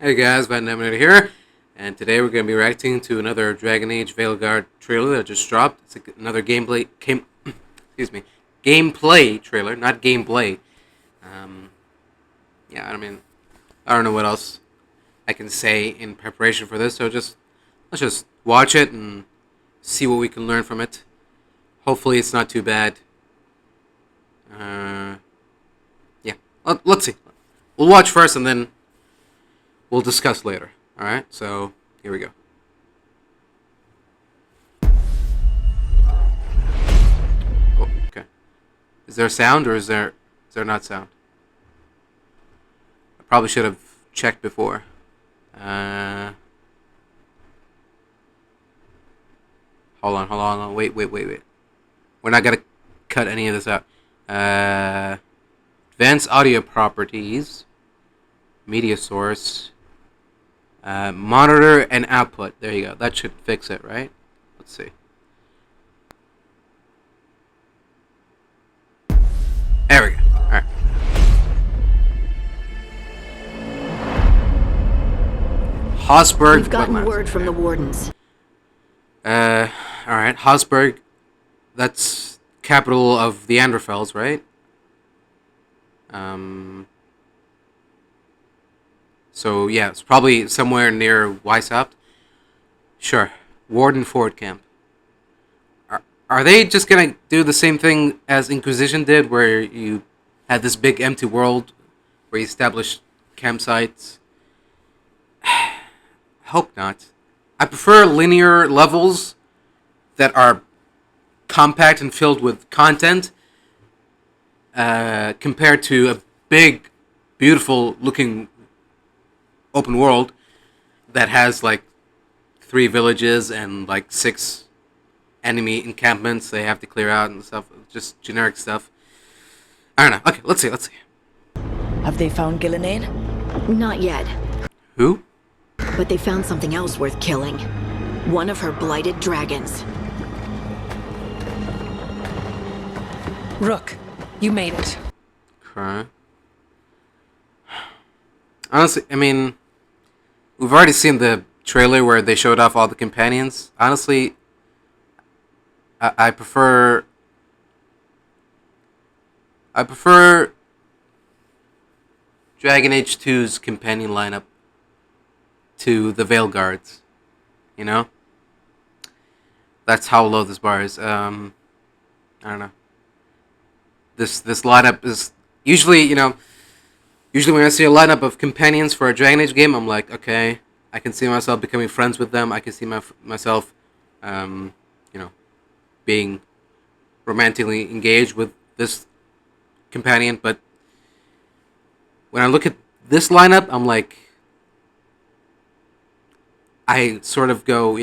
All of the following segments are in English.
Hey guys, Van here, and today we're going to be reacting to another Dragon Age Veilguard trailer that just dropped. It's another excuse me, gameplay trailer, not gameplay. Um, yeah, I mean, I don't know what else I can say in preparation for this, so let's just watch it and see what we can learn from it. Hopefully, it's not too bad. Yeah, let's see. We'll watch first, and then we'll discuss later. Alright, so here we go. Oh, okay. Is there sound or is there not sound? I probably should have checked before. Hold on. Wait. We're not gonna cut any of this out. Advanced audio properties. Media source. Monitor and output. There you go. That should fix it, right? Let's see. There we go. Alright. Hosberg. We've gotten word from the wardens. Alright. Hosberg. That's capital of the Anderfels, right? So yeah, it's probably somewhere near Weishaupt. Sure. Warden Fort Camp. Are they just gonna do the same thing as Inquisition did, where you had this big empty world where you established campsites? Hope not. I prefer linear levels that are compact and filled with content, compared to a big, beautiful looking open world that has like 3 villages and like 6 enemy encampments they have to clear out and stuff. Just generic stuff. I don't know. Okay, let's see. Have they found Gillenane? Not yet, Who? but they found something else worth killing. One of her blighted dragons. Rook, you made it. Okay. Honestly, I mean, we've already seen the trailer where they showed off all the companions. Honestly, I prefer Dragon Age 2's companion lineup to the Veilguards. You know? That's how low this bar is. I don't know. This lineup is usually, usually when I see a lineup of companions for a Dragon Age game, I'm like, okay, I can see myself becoming friends with them. I can see myself, being romantically engaged with this companion. But when I look at this lineup, I'm like, I sort of go,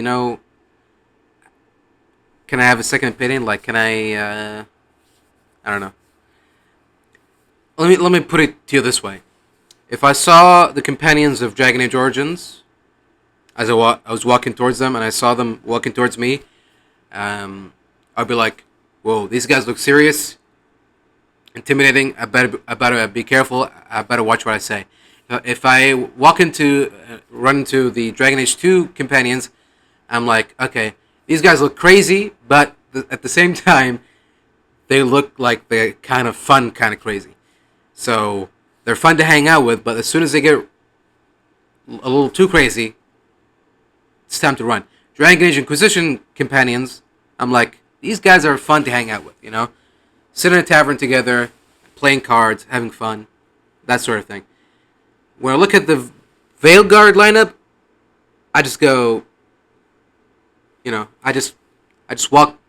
can I have a second opinion? Like, can I don't know. Let me put it to you this way. If I saw the companions of Dragon Age Origins, as I was walking towards them, and I saw them walking towards me, I'd be like, "Whoa, these guys look serious, intimidating. I better be careful. I better watch what I say." If I run into the Dragon Age 2 companions, I'm like, okay, these guys look crazy, but at the same time, they look like they're kind of fun, kind of crazy. So they're fun to hang out with, but as soon as they get a little too crazy, it's time to run. Dragon Age Inquisition companions, I'm like, these guys are fun to hang out with, Sit in a tavern together, playing cards, having fun, that sort of thing. When I look at the Veilguard lineup, I just go, I just walk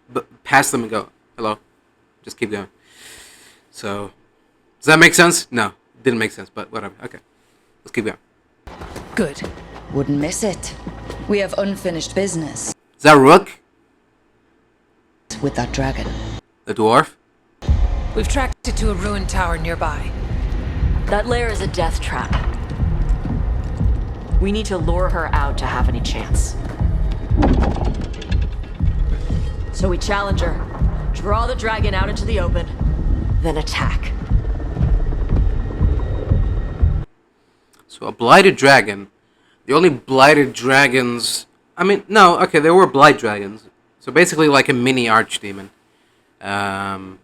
past them and go, hello, just keep going. So, does that make sense? No, it didn't make sense, but whatever. Okay, let's keep going. Good. Wouldn't miss it. We have unfinished business Is that Rook? with that dragon. The dwarf? We've tracked it to a ruined tower nearby. That lair is a death trap. We need to lure her out to have any chance. So we challenge her, draw the dragon out into the open, then attack. So a blighted dragon The only blighted dragons. I mean, no, okay, there were blight dragons. So basically, like a mini archdemon. Yeah,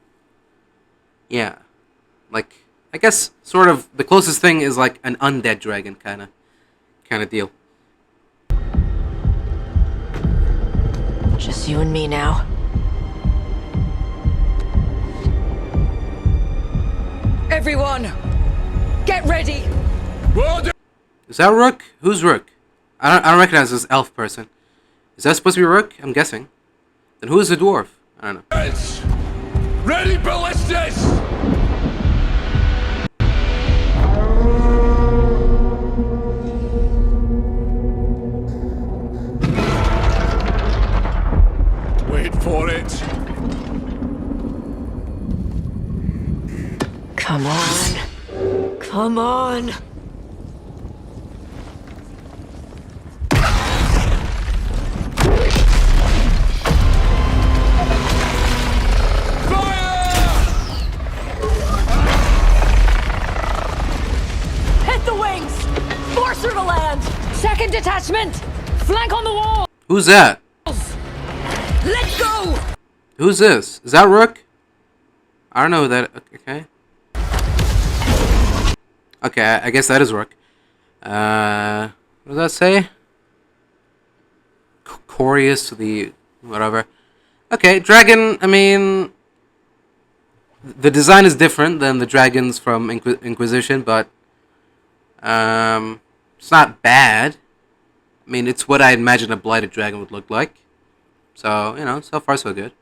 like I guess sort of the closest thing is like an undead dragon kind of deal. Just you and me now. Everyone, get ready. Is that Rook? Who's Rook? I don't recognize this elf person. Is that supposed to be Rook? I'm guessing. Then who is the dwarf? I don't know. Ready, ballistas! Wait for it. Come on. Come on. Hit the wings! Force her to land! Second detachment, flank on the wall. Who's that? Let go. Who's this? Is that Rook? I don't know who that. Okay. Okay, I guess that is Rook. What does that say? Corius, the whatever. Okay, dragon. I mean, the design is different than the dragons from Inquisition, but it's not bad. I mean, it's what I imagine a blighted dragon would look like. So, you know, so far so good.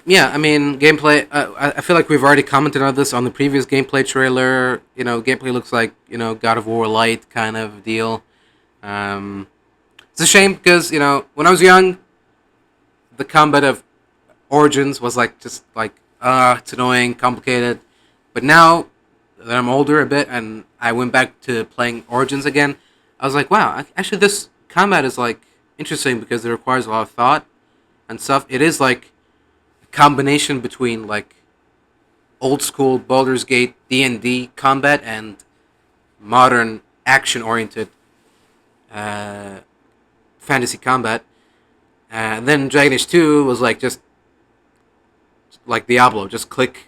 Yeah, I mean, gameplay, I feel like we've already commented on this on the previous gameplay trailer. You know, gameplay looks like, you know, God of War Light kind of deal. It's a shame because, you know, when I was young, the combat of Origins was like, just like, it's annoying, complicated. But now that I'm older a bit and I went back to playing Origins again, I was like, wow, actually this combat is like interesting because it requires a lot of thought and stuff. It is like combination between like old school Baldur's Gate D&D combat and modern action oriented fantasy combat. And then Dragon Age 2 was like just like Diablo, just click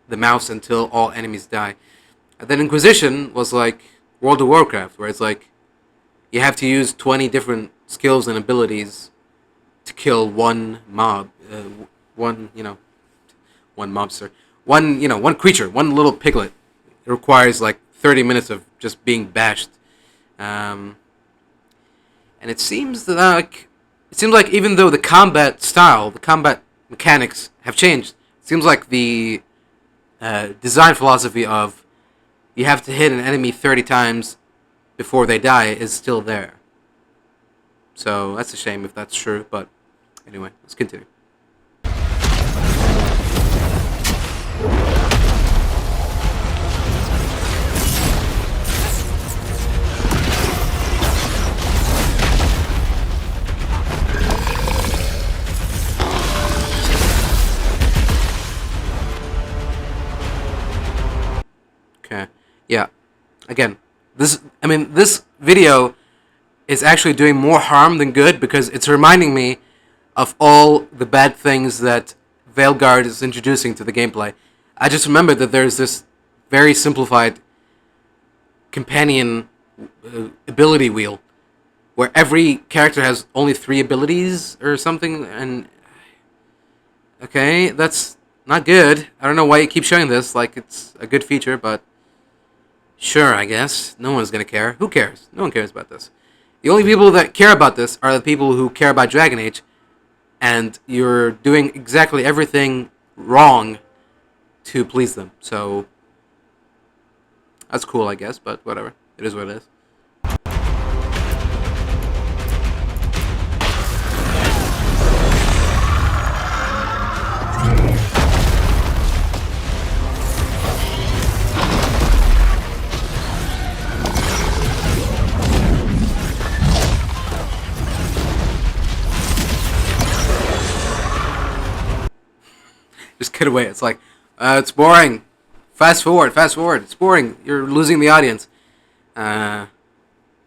the mouse until all enemies die. And then Inquisition was like World of Warcraft, where it's like you have to use 20 different skills and abilities to kill one mob. One mobster, one creature, one little piglet. It requires like 30 minutes of just being bashed, and it seems like even though the combat style, the combat mechanics have changed, it seems like the design philosophy of you have to hit an enemy 30 times before they die is still there. So that's a shame if that's true, but anyway, let's continue. Okay. Yeah. Again, this video is actually doing more harm than good because it's reminding me of all the bad things that Veilguard is introducing to the gameplay. I just remembered that there's this very simplified companion ability wheel where every character has only 3 abilities or something, and okay, that's not good. I don't know why you keep showing this like it's a good feature, but sure, I guess. No one's gonna care. Who cares? No one cares about this. The only people that care about this are the people who care about Dragon Age, and you're doing exactly everything wrong to please them. So that's cool, I guess, but whatever. It is what it is. cut away. It's like, it's boring. Fast forward. It's boring. You're losing the audience.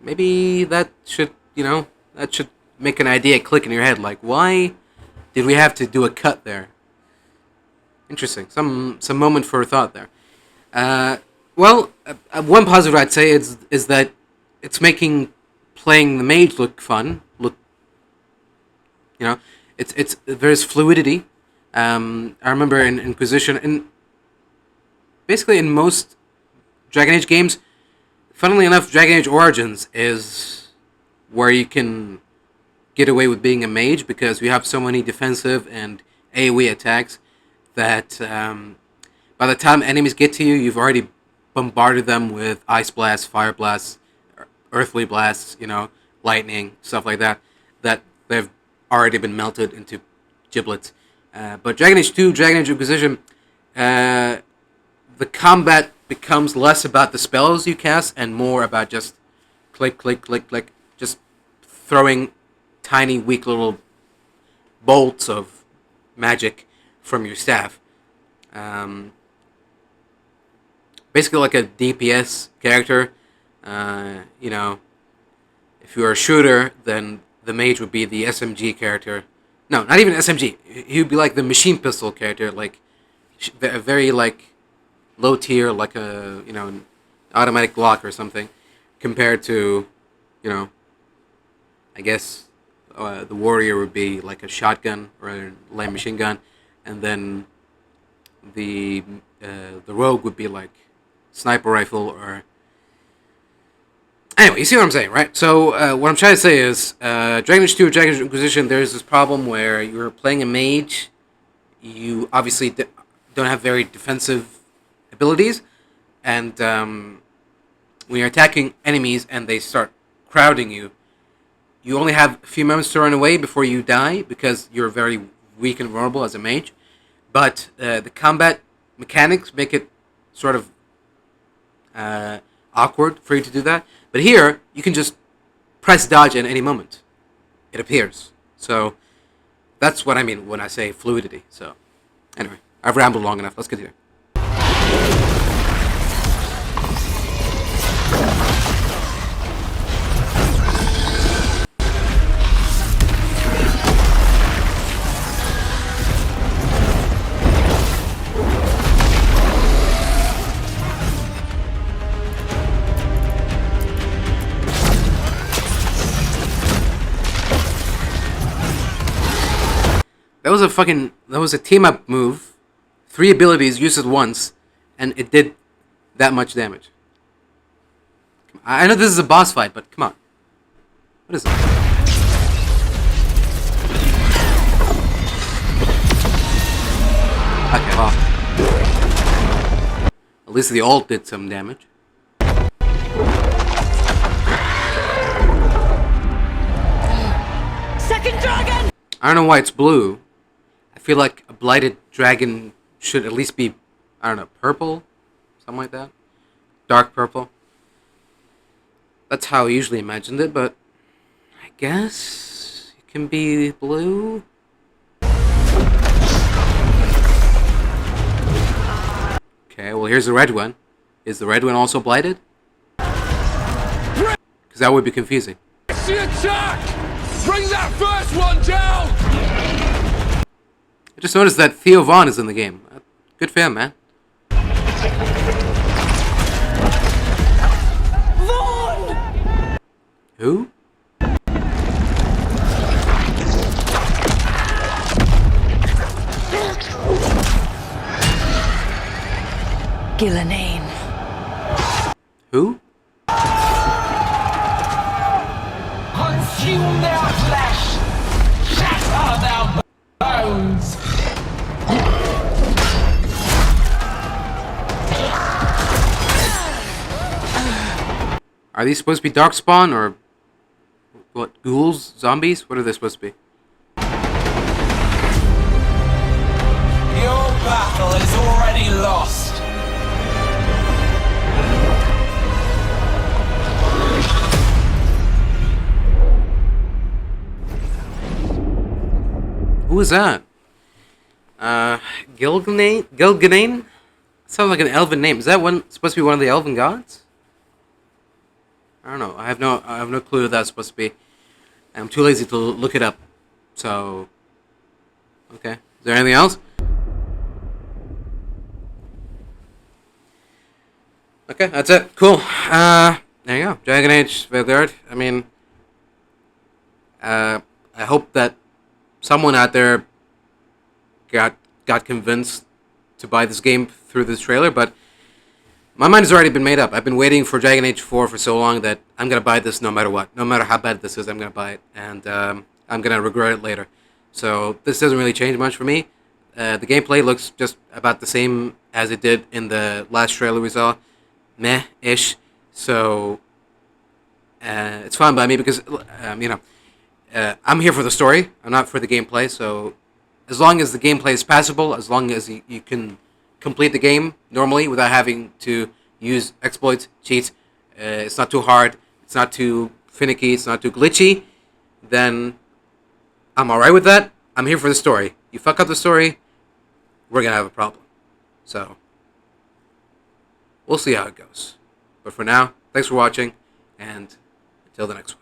Maybe that should, make an idea click in your head. Like, why did we have to do a cut there? Interesting. Some moment for thought there. One positive I'd say is that it's making playing the mage look fun. There's fluidity. I remember in Inquisition, and basically in most Dragon Age games, funnily enough, Dragon Age Origins is where you can get away with being a mage because you have so many defensive and AoE attacks that by the time enemies get to you, you've already bombarded them with ice blasts, fire blasts, earthly blasts, lightning, stuff like that, that they've already been melted into giblets. But Dragon Age 2, Dragon Age Inquisition, the combat becomes less about the spells you cast and more about just click, click, click, click, just throwing tiny, weak little bolts of magic from your staff. Basically like a DPS character. If you're a shooter, then the mage would be the SMG character. No, not even SMG. He would be like the machine pistol character, like a very like low tier, like a an automatic Glock or something, compared to, I guess the warrior would be like a shotgun or a light machine gun, and then the rogue would be like sniper rifle or. Anyway, you see what I'm saying, right? So what I'm trying to say is, Dragon Age 2 or Dragon Age Inquisition, there's this problem where you're playing a mage, you obviously don't have very defensive abilities, and when you're attacking enemies and they start crowding you, you only have a few moments to run away before you die because you're very weak and vulnerable as a mage. But the combat mechanics make it sort of awkward for you to do that. But here, you can just press dodge at any moment. It appears. So, that's what I mean when I say fluidity. So, anyway, I've rambled long enough. Let's continue. That was a team up move. 3 abilities used at once, and it did that much damage. I know this is a boss fight, but come on. What is it? Okay, well. At least the ult did some damage. Second dragon! I don't know why it's blue. I feel like a blighted dragon should at least be, I don't know, purple? Something like that. Dark purple. That's how I usually imagined it, but I guess it can be blue? Okay, well here's the red one. Is the red one also blighted? Because that would be confusing. It's the attack! Bring that first one down! I just noticed that Theo Vaughn is in the game. Good for him, man. Vaughn! Who? Gillenane. Who? Consume their flesh! Shatter their bones! Are these supposed to be Darkspawn or what? Ghouls? Zombies? What are they supposed to be? Your battle is already lost! Who is that? Gilganane? Gilganane? Sounds like an elven name. Is that one supposed to be one of the elven gods? I don't know. I have no clue who that's supposed to be. I'm too lazy to look it up. So, okay. Is there anything else? Okay, that's it. Cool. There you go. Dragon Age Veilguard. I mean, I hope that someone out there got convinced to buy this game through this trailer, but my mind has already been made up. I've been waiting for Dragon Age 4 for so long that I'm going to buy this no matter what. No matter how bad this is, I'm going to buy it, and I'm going to regret it later. So this doesn't really change much for me. The gameplay looks just about the same as it did in the last trailer we saw. Meh-ish. So it's fine by me because, I'm here for the story. I'm not for the gameplay, so as long as the gameplay is passable, as long as you can complete the game normally without having to use exploits, cheats, it's not too hard, it's not too finicky, it's not too glitchy, then I'm alright with that. I'm here for the story. You fuck up the story, we're going to have a problem. So, we'll see how it goes. But for now, thanks for watching, and until the next one.